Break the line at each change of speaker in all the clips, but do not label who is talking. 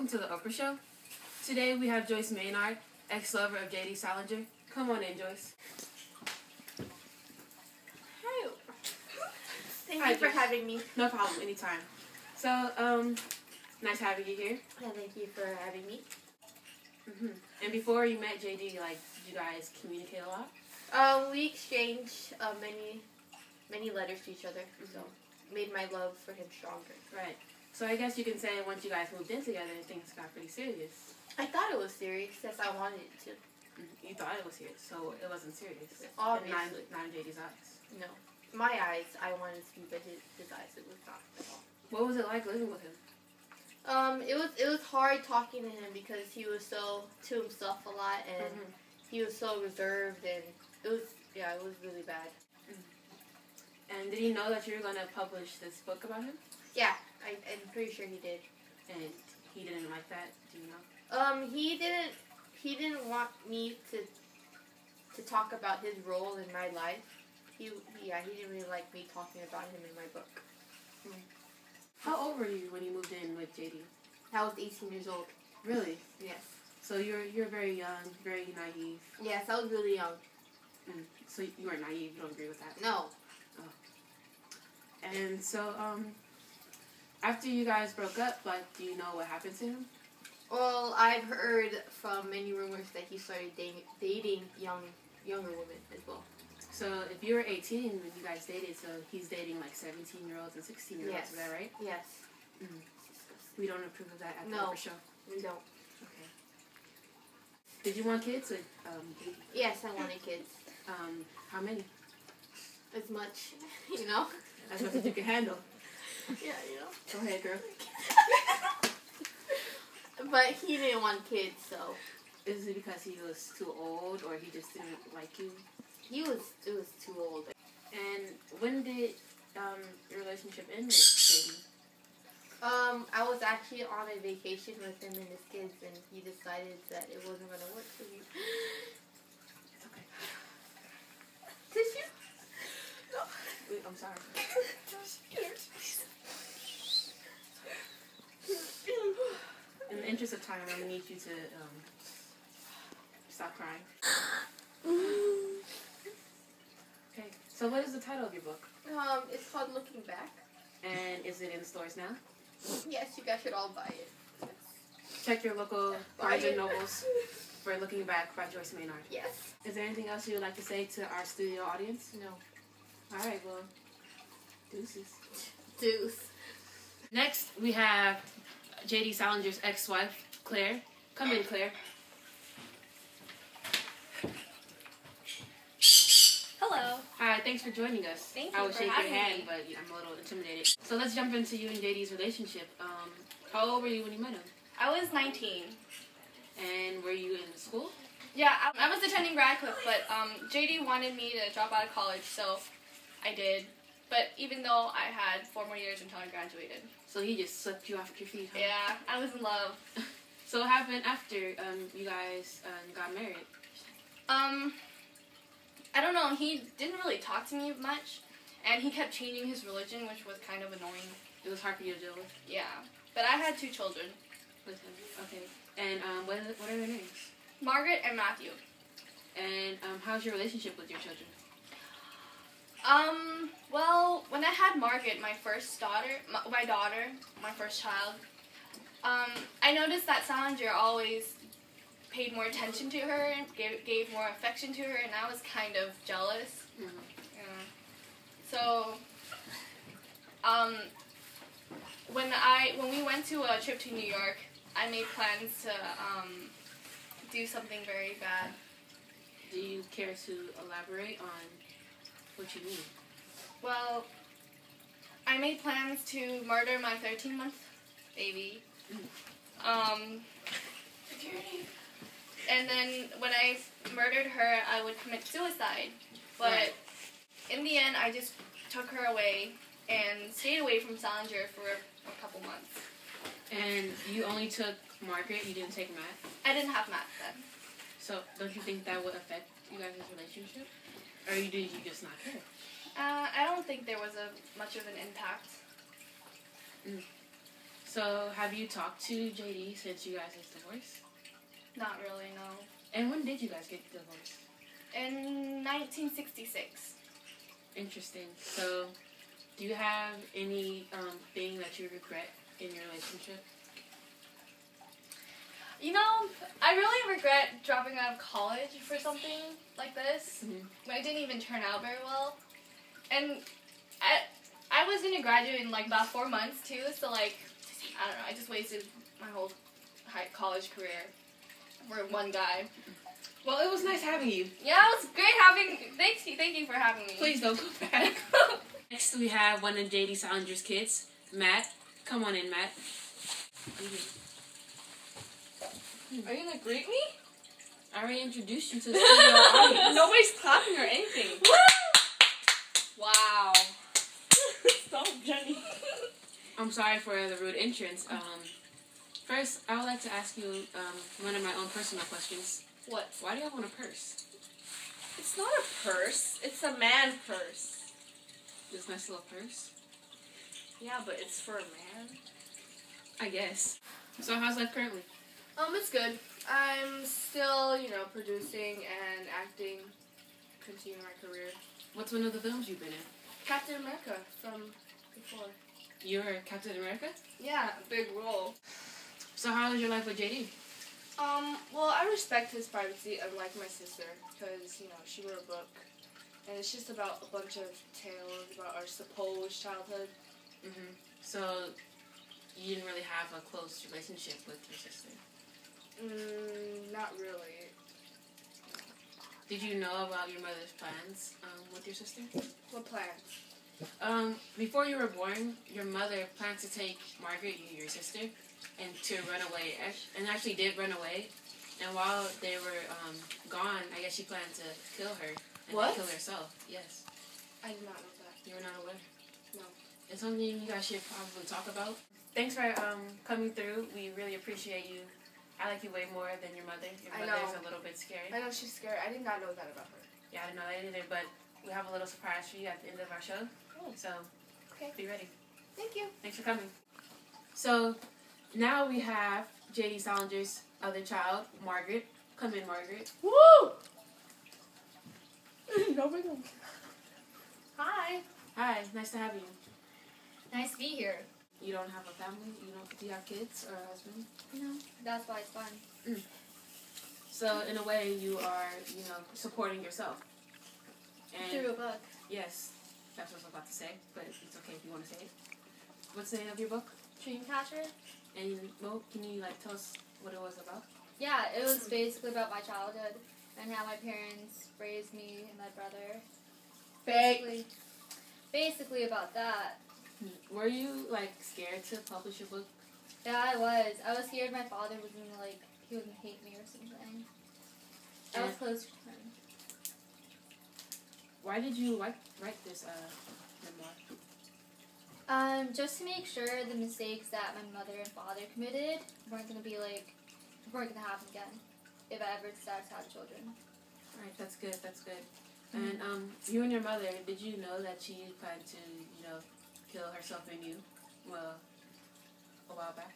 welcome to the Oprah Show. Today we have Joyce Maynard, ex-lover of j.d.salinger. Come on in, Joyce.
Hi. Thank
Hi,
you for
Joyce.
having me.
No problem, anytime. So, nice having you here.
Yeah, thank you for having me.
And before you met JD, like, did you guys communicate a lot?
We exchanged many letters to each other, so made my love for him stronger.
Right. So I guess you can say once you guys moved in together, things got pretty serious.
I thought it was serious, yes, I wanted it to.
You thought it was serious, so it wasn't serious.
Obviously.
Not in JD's eyes.
No. My eyes, I wanted it to be, but his eyes, it was not at all.
What was it like living with him?
It was hard talking to him because he was so to himself a lot, and he was so reserved, and it was really bad.
And did he know that you were going to publish this book about him?
Yeah, I'm pretty sure he did.
And he didn't like that, do you know?
He didn't want me to talk about his role in my life. He didn't really like me talking about him in my book.
How old were you when you moved in with JD?
I was 18 years old.
Really?
Yes.
So you're very young, very naive.
Yes, I was really young.
So you weren't naive, you don't agree with that?
No.
Oh. And so, after you guys broke up, like, do you know what happened to him?
Well, I've heard from many rumors that he started dating younger women as well.
So if you were 18 when you guys dated, so he's dating like 17-year-olds and 16-year-olds,
Yes.
is that right?
Yes.
We don't approve of that at the
No.
Oprah Show?
We don't.
Okay. Did you want kids? Or,
Yes, I wanted kids.
How many?
As much, you know?
As much as you can handle.
Yeah, you know.
Go ahead, girl.
But he didn't want kids, so.
Is it because he was too old or he just didn't like you?
It was too old.
And when did your relationship end with JD?
I was actually on a vacation with him and his kids, and he decided that it wasn't going to work for me.
It's okay.
Tissue? No.
Wait, I'm sorry. In the interest of time, I'm going to need you to stop crying. Okay, so what is the title of your book?
It's called Looking Back.
And is it in stores now?
Yes, you guys should all buy it.
Check your local Barnes & Nobles for Looking Back by Joyce Maynard.
Yes.
Is there anything else you would like to say to our studio audience?
No.
All right, well, deuces.
Deuce.
Next, we have j.d.salinger's ex-wife, Claire. Come in, Claire.
Hello.
Hi, thanks for joining us.
Thank you
I would
for
shake your
having
hand,
me.
but I'm a little intimidated. So let's jump into you and JD's relationship. How old were you when you met him?
I was 19.
And were you in school?
Yeah, I was attending Radcliffe, but JD wanted me to drop out of college, so I did. But even though I had 4 more years until I graduated.
So he just swept you off your feet, huh?
Yeah, I was in love.
So what happened after you guys got married?
I don't know, he didn't really talk to me much, and he kept changing his religion, which was kind of annoying.
It was hard for you to deal with?
Yeah, but I had 2 children.
With him. Okay. And what are their names?
Margaret and Matthew.
And how's your relationship with your children?
Well, when I had Margaret, my first child, I noticed that Salinger always paid more attention to her and gave more affection to her, and I was kind of jealous. So, when we went to a trip to New York, I made plans to do something very bad.
Do you care to elaborate on what you mean?
Well, I made plans to murder my 13-month baby. And then when I murdered her, I would commit suicide. But in the end, I just took her away and stayed away from Salinger for a couple months.
And you only took Margaret, you didn't take Matt?
I didn't have Matt then.
So don't you think that would affect you guys' relationship? Or did you just not care?
I don't think there was much of an impact.
So, have you talked to JD since you guys got divorced?
Not really, no.
And when did you guys get divorced?
In 1966.
Interesting. So, do you have any thing that you regret in your relationship?
You know, I really regret dropping out of college for something like this.
Mm-hmm.
It didn't even turn out very well. And I was going to graduate in like about 4 months too, so like, I don't know, I just wasted my whole college career for one guy.
Well, it was nice having you.
Yeah, it was great having, thank you for having me.
Please don't go back. Next, we have one of J.D. Salinger's kids, Matt. Come on in, Matt.
Are you gonna greet me?
I already introduced you to the studio audience.
Nobody's clapping or anything. Wow. Stop, Jenny.
I'm sorry for the rude entrance. First, I would like to ask you one of my own personal questions.
What?
Why do you have on a purse?
It's not a purse. It's a man purse.
This nice little purse?
Yeah, but it's for a man.
I guess. So how's life currently?
It's good. I'm still, producing and acting, continuing my career.
What's one of the films you've been in?
Captain America from before.
You're Captain America?
Yeah, big role.
So how is your life with JD?
Well, I respect his privacy, unlike my sister, because, she wrote a book, and it's just about a bunch of tales about our supposed childhood.
Mm-hmm. So you didn't really have a close relationship with your sister?
Not really.
Did you know about your mother's plans with your sister?
What plans?
Before you were born, your mother planned to take Margaret, your sister, and to run away, and actually did run away. And while they were gone, I guess she planned to kill her and
What?
kill herself. Yes.
I did not know that.
You were not aware?
No.
It's something you guys should probably talk about. Thanks for coming through. We really appreciate you. I like you way more than your mother. Your
I
mother's
know.
a little bit scary.
I know she's scared. I did not know that about her.
Yeah, I didn't know that either, but we have a little surprise for you at the end of our show.
Oh.
So,
Okay.
be ready.
Thank you.
Thanks for coming. So, now we have J.D. Salinger's other child, Margaret. Come in, Margaret.
Woo! Nobody knows.
Hi.
Hi, nice to have you.
Nice to be here.
You don't have a family? Do you have kids or a husband?
No, that's why it's fun.
So, in a way, you are, supporting yourself. And
Through a book.
yes, that's what I was about to say, but it's okay if you want to say it. What's the name of your book?
Dreamcatcher?
And, well, can you, tell us what it was about?
Yeah, it was basically about my childhood and how my parents raised me and my brother. Basically about that.
Were you, scared to publish a book?
Yeah, I was. I was scared my father was gonna, he was gonna hate me or something. I was close to him.
Why did you write this memoir?
Just to make sure the mistakes that my mother and father committed weren't gonna happen again if I ever decided to have children.
Alright, that's good. And you and your mother, did you know that she planned to, kill herself and you, a while back?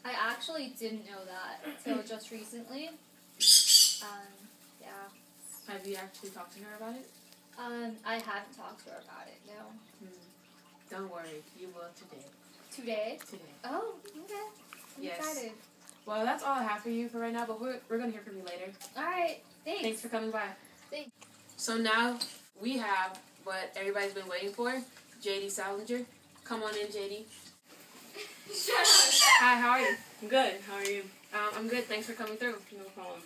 I actually didn't know that until just recently. Yeah.
Have you actually talked to her about it?
I haven't talked to her about it, no.
Don't worry, you will today.
Today?
Today.
Oh, okay. I'm excited.
Well, that's all I have for you for right now, but we're going to hear from you later.
Alright, thanks.
Thanks for coming by.
Thanks.
So now we have what everybody's been waiting for, J.D. Salinger. Come on in, J.D.
Shut up.
Hi, how are you?
Good. How are you?
I'm good. Thanks for coming through.
No problem.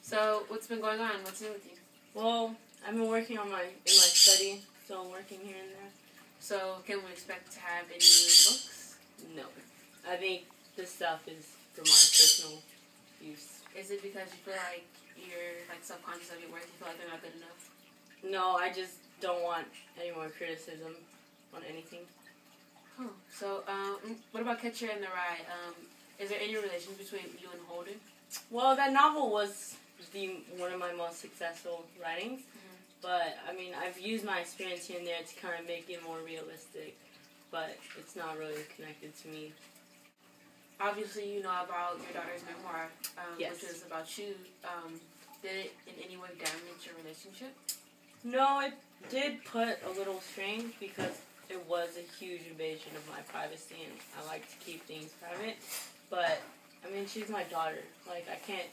So, what's been going on? What's new with you?
Well, I've been working in my study, so I'm working here and there.
So, can we expect to have any new books?
No. I think this stuff is for my personal use.
Is it because you feel like you're subconscious of your work? You feel like they're not good enough?
No, I just don't want any more criticism on anything.
Huh. So, what about Catcher in the Rye? Is there any relation between you and Holden?
Well, that novel was one of my most successful writings. But, I've used my experience here and there to kind of make it more realistic. But it's not really connected to me.
obviously you know about your daughter's memoir,
Yes.
which is about you. Did it in any way damage your relationship?
No, it did put a little strain because it was a huge invasion of my privacy, and I like to keep things private. But, I mean, she's my daughter. Like, I can't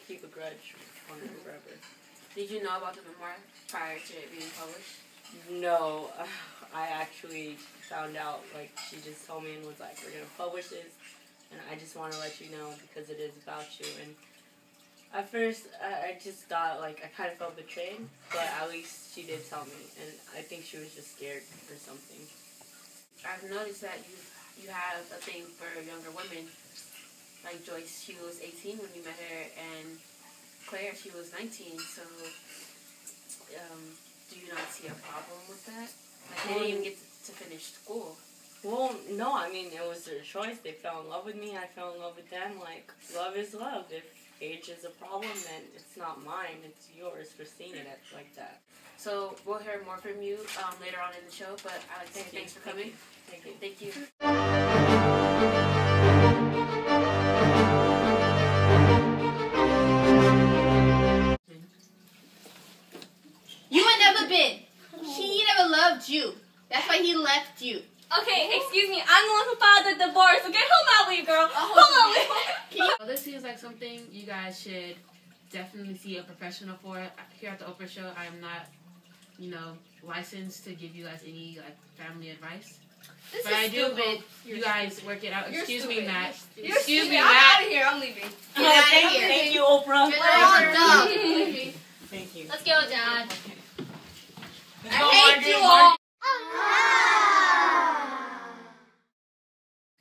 keep a grudge on her forever.
Did you know about the memoir prior to it being published?
No, I actually found out, like, she just told me and was like, we're going to publish this, and I just want to let you know because it is about you. And at first, I just thought, like, I kind of felt betrayed, but at least she did tell me, and I think she was just scared or something.
I've noticed that you have a thing for younger women. Like Joyce, she was 18 when you met her, and Claire, she was 19, so do you not see a problem with that? Like, they didn't even get to finish school.
Well, no, I mean, it was their choice. They fell in love with me, I fell in love with them. Like, love is love. If age is a problem, then it's not mine, it's yours for seeing it like that.
So we'll hear more from you later on in the show, but I like to say thanks for coming.
Thank you.
Thank you.
You had never been. He never loved you. That's why he left you.
Okay, excuse me. I'm the one who filed the divorce. Okay, hold on, wait, girl. Hold on, wait.
Well, this seems like something you guys should definitely see a professional for. Here at the Oprah Show, I am not, licensed to give you guys any family advice.
This
But
is
I do
stupid.
hope you guys work it out. Excuse me, Matt.
You're
Excuse me,
stupid. I'm
Matt.
out of here. I'm leaving.
Get out of here.
Thank you, Oprah.
We're all dumb.
Thank you.
Let's go, Dad.
I
hate you all.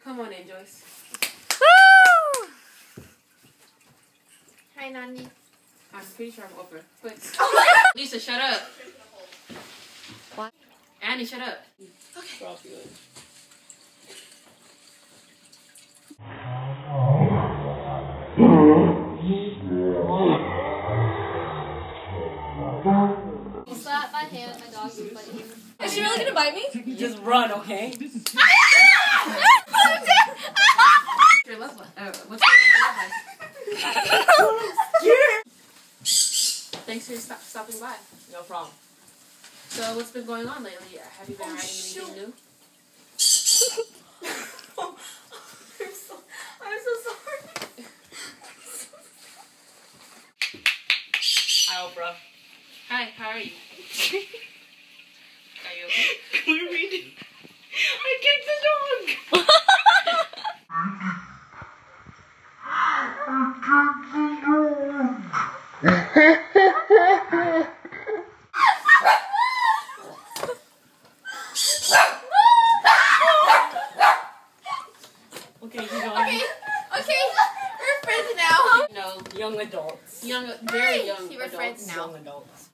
Come on in, Joyce.
Hi, Nani.
I'm pretty sure I'm Oprah. But Lisa, shut up.
What?
Annie, shut up.
Slap my hand. My dog is biting me. Is she really gonna bite me?
Just run, okay?
Your love life. What's going on with your love life? Thanks for stopping by.
No problem.
So, what's been going on lately? Have you been writing anything new?
I'm so sorry. Hi, Oprah.
Hi, how are you? Are you okay?
Can we read it? I kicked the dog. Okay, you know.
Okay, we're friends now.
No,
Young adults.
very young
We're
adults.
friends now.
Young adults.